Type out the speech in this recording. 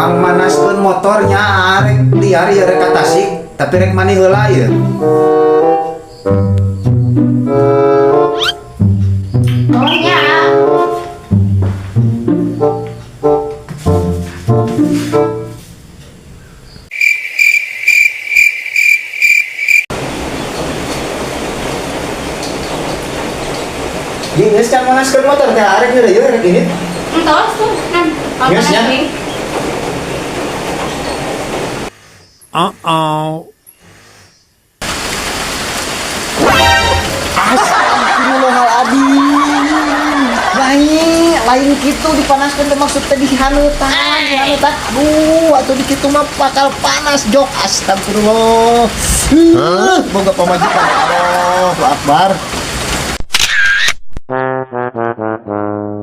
pangmanaskeun motornya arek liar ya rek ka Tasik tapi rek mani heula ya. Oh nya. Jeung geus can manaskeun motor teh arek heula ya rek ini. Entos tuh kan. Yes, ya. Astagfirullahaladzim. Lain gitu dipanaskan teh maksud teh dihaneutan. Aduh, atuh di kitu mah bakal panas jok. Astagfirullah. Boga pamajikan. Allahu Akbar.